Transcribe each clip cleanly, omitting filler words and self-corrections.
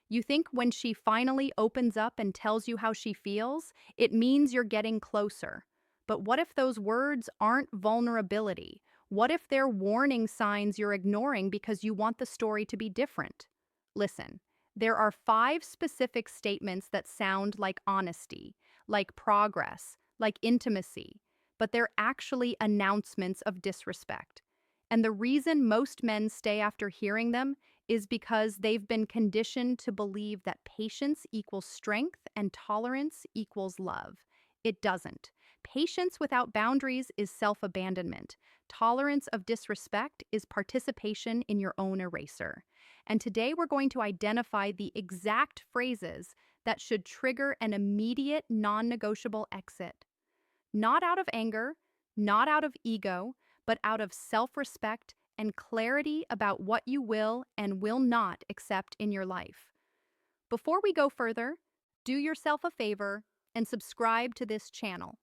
You think when she finally opens up and tells you how she feels, it means you're getting closer. But what if those words aren't vulnerability? What if they're warning signs you're ignoring because you want the story to be different? Listen, there are 5 specific statements that sound like honesty, like progress, like intimacy, but they're actually announcements of disrespect. And the reason most men stay after hearing them is because they've been conditioned to believe that patience equals strength and tolerance equals love. It doesn't. Patience without boundaries is self abandonment. Tolerance of disrespect is participation in your own eraser. And today we're going to identify the exact phrases that should trigger an immediate, non negotiable exit. Not out of anger, not out of ego, but out of self respect and clarity about what you will and will not accept in your life. Before we go further, do yourself a favor and subscribe to this channel.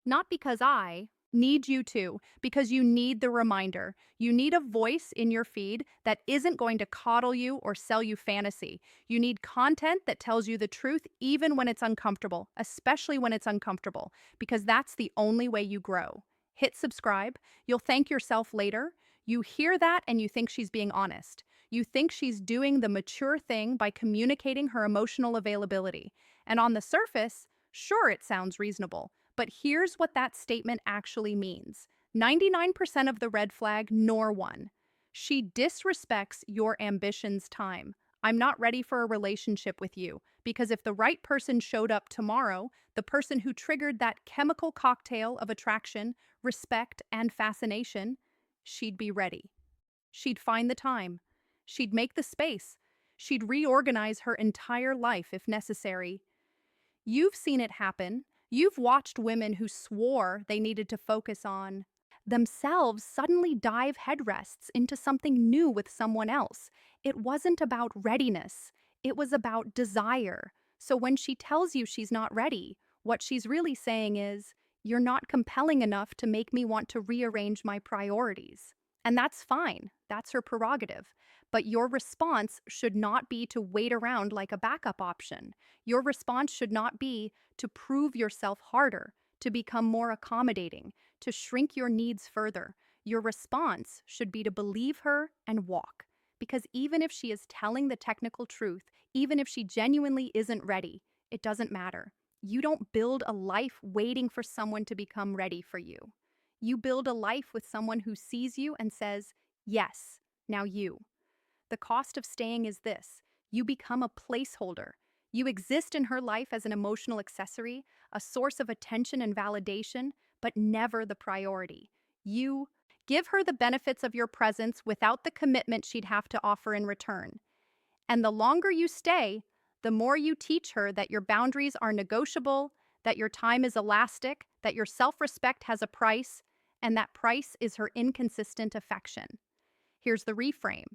Not because I need you to, because you need the reminder. You need a voice in your feed that isn't going to coddle you or sell you fantasy. You need content that tells you the truth even when it's uncomfortable, especially when it's uncomfortable, because that's the only way you grow. Hit subscribe. You'll thank yourself later. You hear that and you think she's being honest. You think she's doing the mature thing by communicating her emotional availability. And on the surface, sure, it sounds reasonable. But here's what that statement actually means. 99% of the red flag, nor one. She disrespects your ambition's time. I'm not ready for a relationship with you because if the right person showed up tomorrow, the person who triggered that chemical cocktail of attraction, respect, and fascination, she'd be ready. She'd find the time. She'd make the space. She'd reorganize her entire life if necessary. You've seen it happen. You've watched women who swore they needed to focus on themselves suddenly dive headrests into something new with someone else. It wasn't about readiness, it was about desire. So when she tells you she's not ready, what she's really saying is, you're not compelling enough to make me want to rearrange my priorities. And that's fine, that's her prerogative. But your response should not be to wait around like a backup option. Your response should not be to prove yourself harder, to become more accommodating, to shrink your needs further. Your response should be to believe her and walk. Because even if she is telling the technical truth, even if she genuinely isn't ready, it doesn't matter. You don't build a life waiting for someone to become ready for you. You build a life with someone who sees you and says, yes, now you. The cost of staying is this: you become a placeholder. You exist in her life as an emotional accessory, a source of attention and validation, but never the priority. You give her the benefits of your presence without the commitment she'd have to offer in return. And the longer you stay, the more you teach her that your boundaries are negotiable, that your time is elastic, that your self respect has a price, and that price is her inconsistent affection. Here's the reframe: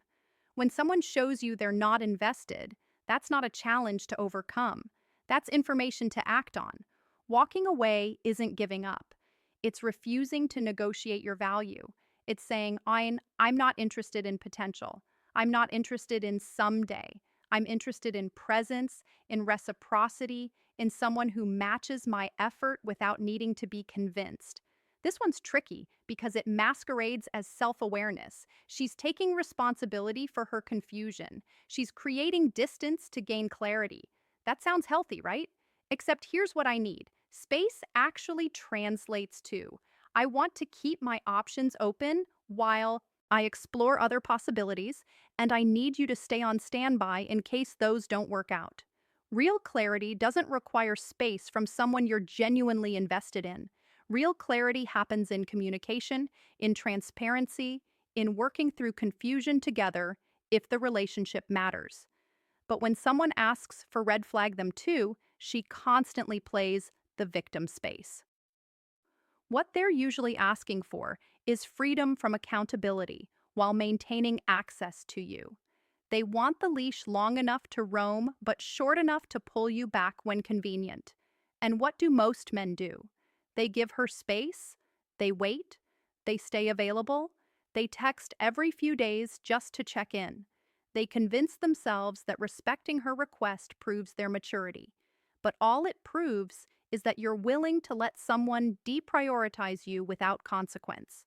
when someone shows you they're not invested, that's not a challenge to overcome. That's information to act on. Walking away isn't giving up. It's refusing to negotiate your value. It's saying, I'm not interested in potential. I'm not interested in someday. I'm interested in presence, in reciprocity, in someone who matches my effort without needing to be convinced. This one's tricky because it masquerades as self-awareness. She's taking responsibility for her confusion. She's creating distance to gain clarity. That sounds healthy, right? Except here's what I need. Space actually translates to, I want to keep my options open while I explore other possibilities, and I need you to stay on standby in case those don't work out. Real clarity doesn't require space from someone you're genuinely invested in. Real clarity happens in communication, in transparency, in working through confusion together if the relationship matters. But when someone asks for red flag them too, she constantly plays the victim space. What they're usually asking for is freedom from accountability while maintaining access to you. They want the leash long enough to roam, but short enough to pull you back when convenient. And what do most men do? They give her space, they wait, they stay available, they text every few days just to check in. They convince themselves that respecting her request proves their maturity. But all it proves is that you're willing to let someone deprioritize you without consequence.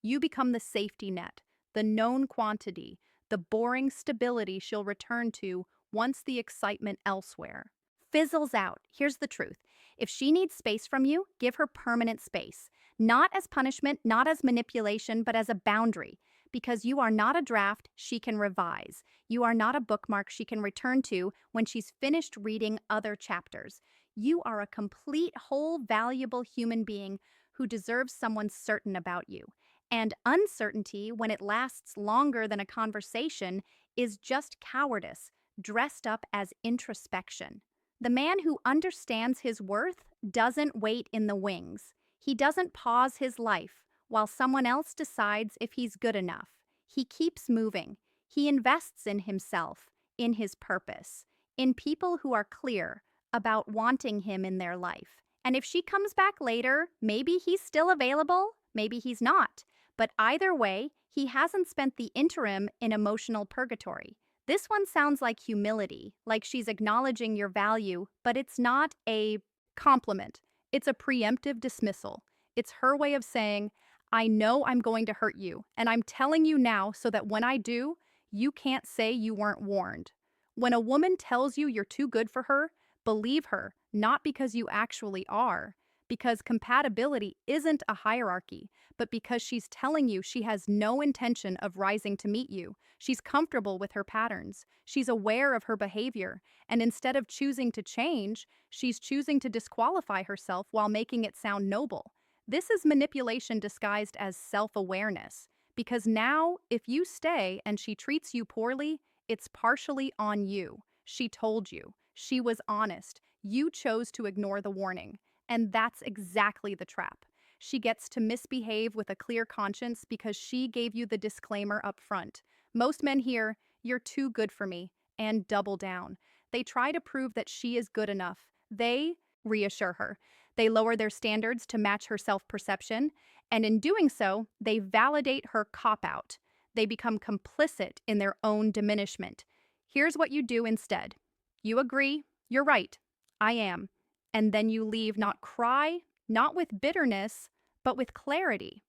You become the safety net, the known quantity, the boring stability she'll return to once the excitement elsewhere fizzles out. Here's the truth. If she needs space from you, give her permanent space. Not as punishment, not as manipulation, but as a boundary. Because you are not a draft she can revise. You are not a bookmark she can return to when she's finished reading other chapters. You are a complete, whole, valuable human being who deserves someone certain about you. And uncertainty, when it lasts longer than a conversation, is just cowardice, dressed up as introspection. The man who understands his worth doesn't wait in the wings. He doesn't pause his life while someone else decides if he's good enough. He keeps moving. He invests in himself, in his purpose, in people who are clear about wanting him in their life. And if she comes back later, maybe he's still available, maybe he's not. But either way, he hasn't spent the interim in emotional purgatory. This one sounds like humility, like she's acknowledging your value, but it's not a compliment. It's a preemptive dismissal. It's her way of saying, I know I'm going to hurt you, and I'm telling you now so that when I do, you can't say you weren't warned. When a woman tells you you're too good for her, believe her, not because you actually are, because compatibility isn't a hierarchy, but because she's telling you she has no intention of rising to meet you. She's comfortable with her patterns. She's aware of her behavior. And instead of choosing to change, she's choosing to disqualify herself while making it sound noble. This is manipulation disguised as self-awareness. Because now, if you stay and she treats you poorly, it's partially on you. She told you. She was honest. You chose to ignore the warning. And that's exactly the trap. She gets to misbehave with a clear conscience because she gave you the disclaimer up front. Most men hear, "You're too good for me," and double down. They try to prove that she is good enough. They reassure her. They lower their standards to match her self-perception, and in doing so, they validate her cop-out. They become complicit in their own diminishment. Here's what you do instead. You agree, you're right, I am. And then you leave, not cry, not with bitterness, but with clarity.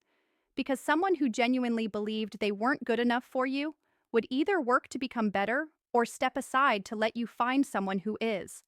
Because someone who genuinely believed they weren't good enough for you would either work to become better or step aside to let you find someone who is.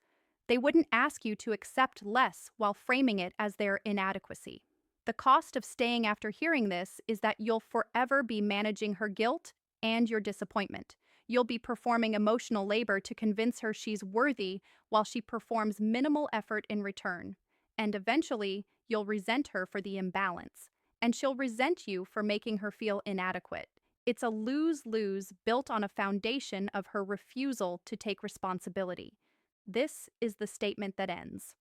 They wouldn't ask you to accept less while framing it as their inadequacy. The cost of staying after hearing this is that you'll forever be managing her guilt and your disappointment. You'll be performing emotional labor to convince her she's worthy while she performs minimal effort in return. And eventually, you'll resent her for the imbalance. And she'll resent you for making her feel inadequate. It's a lose-lose built on a foundation of her refusal to take responsibility. This is the statement that ends.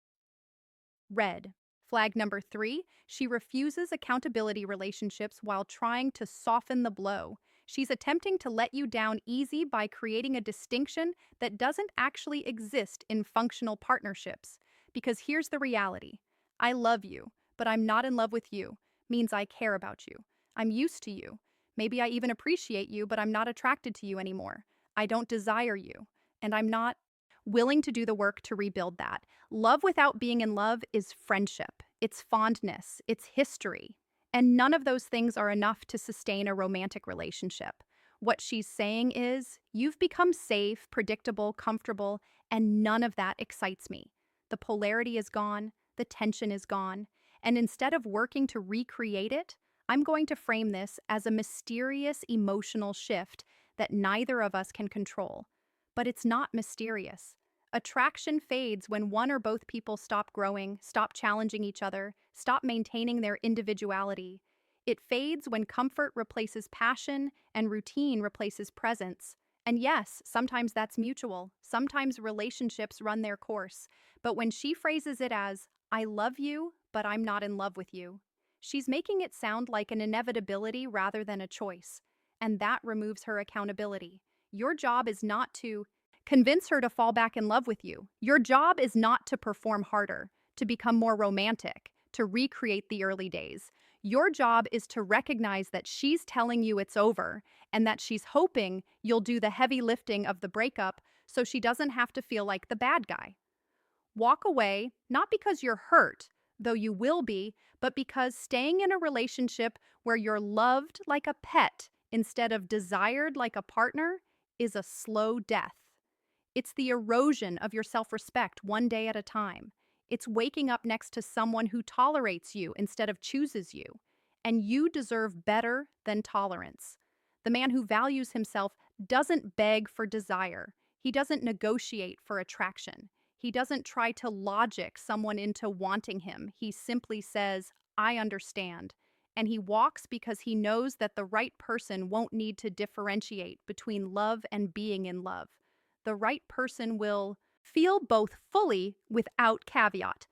Red. Flag number 3, she refuses accountability relationships while trying to soften the blow. She's attempting to let you down easy by creating a distinction that doesn't actually exist in functional partnerships. Because here's the reality. I love you, but I'm not in love with you, means I care about you. I'm used to you. Maybe I even appreciate you, but I'm not attracted to you anymore. I don't desire you, and I'm not willing to do the work to rebuild that. Love without being in love is friendship. It's fondness. It's history. And none of those things are enough to sustain a romantic relationship. What she's saying is, you've become safe, predictable, comfortable, and none of that excites me. The polarity is gone, the tension is gone, and instead of working to recreate it, I'm going to frame this as a mysterious emotional shift that neither of us can control. But it's not mysterious. Attraction fades when one or both people stop growing, stop challenging each other, stop maintaining their individuality. It fades when comfort replaces passion and routine replaces presence. And yes, sometimes that's mutual. Sometimes relationships run their course. But when she phrases it as, I love you, but I'm not in love with you, she's making it sound like an inevitability rather than a choice. And that removes her accountability. Your job is not to convince her to fall back in love with you. Your job is not to perform harder, to become more romantic, to recreate the early days. Your job is to recognize that she's telling you it's over and that she's hoping you'll do the heavy lifting of the breakup so she doesn't have to feel like the bad guy. Walk away, not because you're hurt, though you will be, but because staying in a relationship where you're loved like a pet instead of desired like a partner is a slow death. It's the erosion of your self respect one day at a time. It's waking up next to someone who tolerates you instead of chooses you. And you deserve better than tolerance. The man who values himself doesn't beg for desire, he doesn't negotiate for attraction. He doesn't try to logic someone into wanting him. He simply says, I understand. And he walks because he knows that the right person won't need to differentiate between love and being in love. The right person will feel both fully without caveat.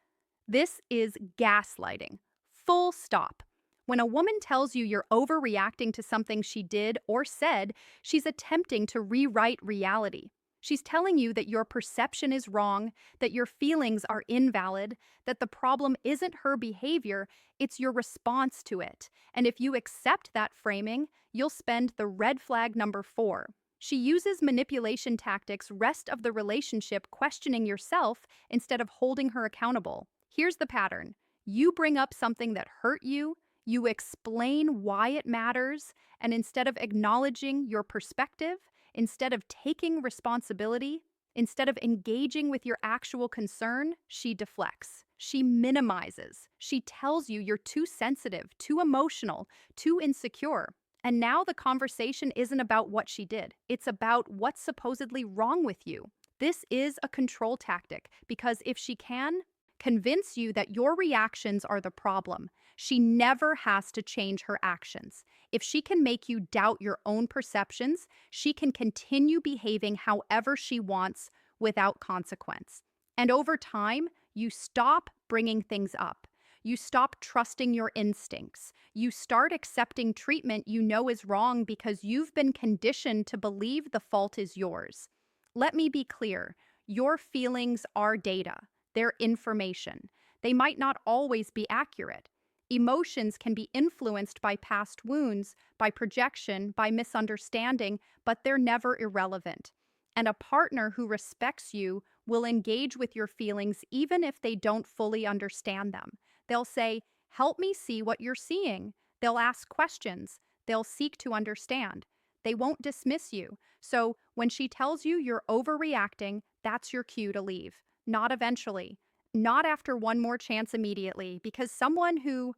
This is gaslighting. Full stop. When a woman tells you you're overreacting to something she did or said, she's attempting to rewrite reality. She's telling you that your perception is wrong, that your feelings are invalid, that the problem isn't her behavior, it's your response to it. And if you accept that framing, you'll spend the red flag number 4. She uses manipulation tactics rest of the relationship questioning yourself instead of holding her accountable. Here's the pattern. You bring up something that hurt you, you explain why it matters, and instead of acknowledging your perspective, instead of taking responsibility, instead of engaging with your actual concern, she deflects. She minimizes. She tells you you're too sensitive, too emotional, too insecure. And now the conversation isn't about what she did. It's about what's supposedly wrong with you. This is a control tactic because if she can convince you that your reactions are the problem, she never has to change her actions. If she can make you doubt your own perceptions, she can continue behaving however she wants without consequence. And over time, you stop bringing things up. You stop trusting your instincts. You start accepting treatment you know is wrong because you've been conditioned to believe the fault is yours. Let me be clear. Your feelings are data. They're information. They might not always be accurate. Emotions can be influenced by past wounds, by projection, by misunderstanding, but they're never irrelevant. And a partner who respects you will engage with your feelings even if they don't fully understand them. They'll say, help me see what you're seeing. They'll ask questions. They'll seek to understand. They won't dismiss you. So when she tells you you're overreacting, that's your cue to leave. Not eventually. Not after one more chance immediately, because someone who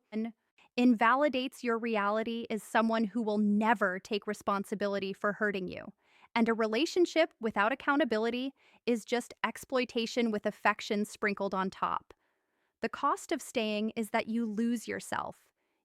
invalidates your reality is someone who will never take responsibility for hurting you. And a relationship without accountability is just exploitation with affection sprinkled on top. The cost of staying is that you lose yourself.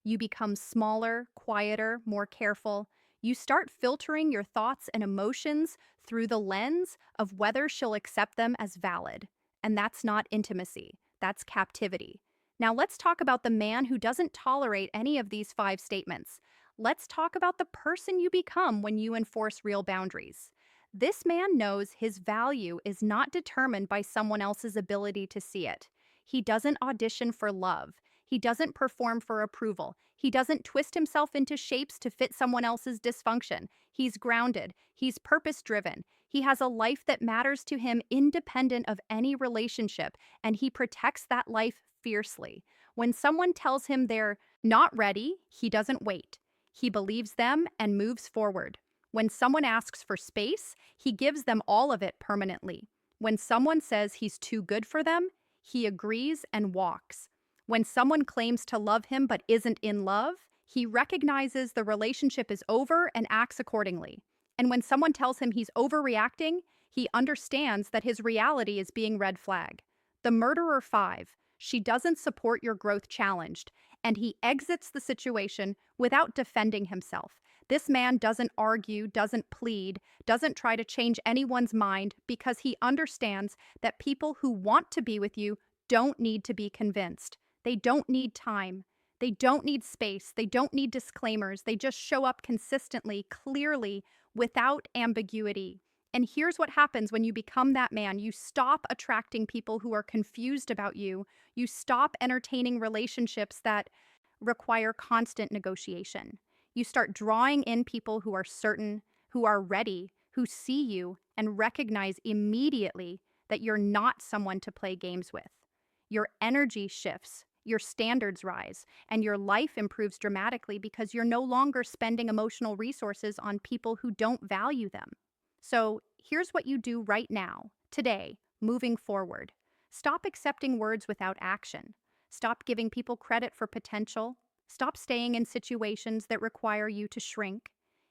You become smaller, quieter, more careful. You start filtering your thoughts and emotions through the lens of whether she'll accept them as valid. And that's not intimacy, that's captivity. Now let's talk about the man who doesn't tolerate any of these 5 statements. Let's talk about the person you become when you enforce real boundaries. This man knows his value is not determined by someone else's ability to see it. He doesn't audition for love. He doesn't perform for approval. He doesn't twist himself into shapes to fit someone else's dysfunction. He's grounded. He's purpose-driven. He has a life that matters to him independent of any relationship, and he protects that life fiercely. When someone tells him they're not ready, he doesn't wait. He believes them and moves forward. When someone asks for space, he gives them all of it permanently. When someone says he's too good for them, he agrees and walks. When someone claims to love him but isn't in love, he recognizes the relationship is over and acts accordingly. And when someone tells him he's overreacting, he understands that his reality is being red flag. The murderer 5, she doesn't support your growth challenged, and he exits the situation without defending himself. This man doesn't argue, doesn't plead, doesn't try to change anyone's mind because he understands that people who want to be with you don't need to be convinced. They don't need time. They don't need space. They don't need disclaimers. They just show up consistently, clearly, without ambiguity. And here's what happens when you become that man. You stop attracting people who are confused about you. You stop entertaining relationships that require constant negotiation. You start drawing in people who are certain, who are ready, who see you, and recognize immediately that you're not someone to play games with. Your energy shifts, your standards rise, and your life improves dramatically because you're no longer spending emotional resources on people who don't value them. So, here's what you do right now, today, moving forward. Stop accepting words without action. Stop giving people credit for potential. Stop staying in situations that require you to shrink.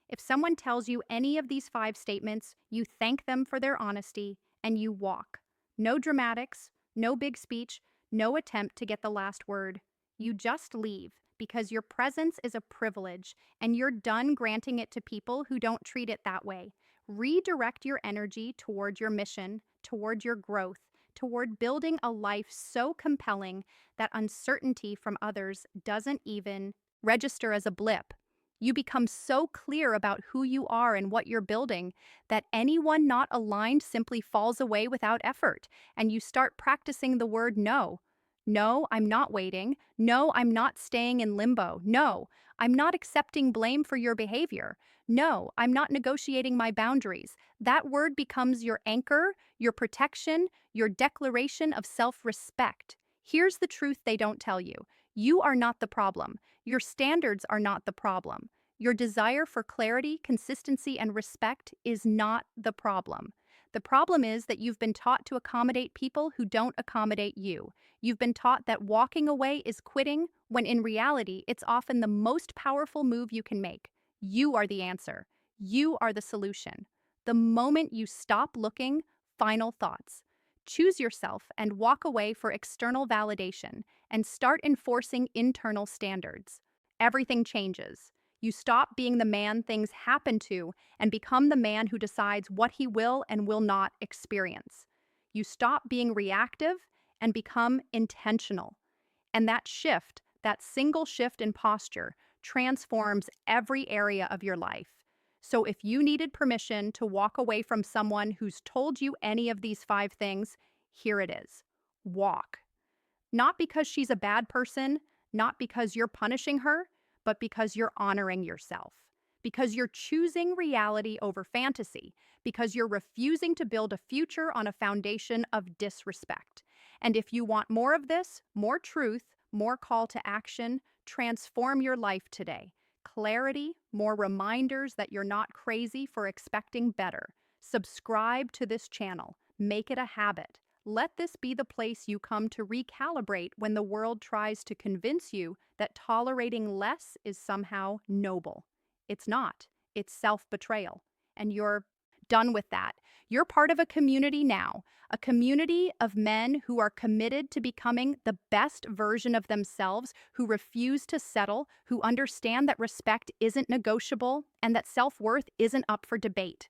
If someone tells you any of these five statements, you thank them for their honesty and you walk. No dramatics, no big speech, no attempt to get the last word. You just leave because your presence is a privilege and you're done granting it to people who don't treat it that way. Redirect your energy toward your mission, toward your growth, toward building a life so compelling that uncertainty from others doesn't even register as a blip. You become so clear about who you are and what you're building that anyone not aligned simply falls away without effort, and you start practicing the word no. No, I'm not waiting. No, I'm not staying in limbo. No, I'm not accepting blame for your behavior. No, I'm not negotiating my boundaries. That word becomes your anchor, your protection, your declaration of self-respect. Here's the truth they don't tell you. You are not the problem. Your standards are not the problem. Your desire for clarity, consistency, and respect is not the problem. The problem is that you've been taught to accommodate people who don't accommodate you. You've been taught that walking away is quitting, when in reality, it's often the most powerful move you can make. You are the answer. You are the solution. The moment you stop looking, final thoughts. Choose yourself and walk away for external validation and start enforcing internal standards. Everything changes. You stop being the man things happen to and become the man who decides what he will and will not experience. You stop being reactive and become intentional. And that shift, that single shift in posture, transforms every area of your life. So if you needed permission to walk away from someone who's told you any of these five things, here it is. Walk. Not because she's a bad person, not because you're punishing her, but because you're honoring yourself. Because you're choosing reality over fantasy. Because you're refusing to build a future on a foundation of disrespect. And if you want more of this, more truth, more call to action, transform your life today. Clarity, more reminders that you're not crazy for expecting better. Subscribe to this channel. Make it a habit. Let this be the place you come to recalibrate when the world tries to convince you that tolerating less is somehow noble. It's not. It's self-betrayal. And you're done with that. You're part of a community now, a community of men who are committed to becoming the best version of themselves, who refuse to settle, who understand that respect isn't negotiable and that self-worth isn't up for debate.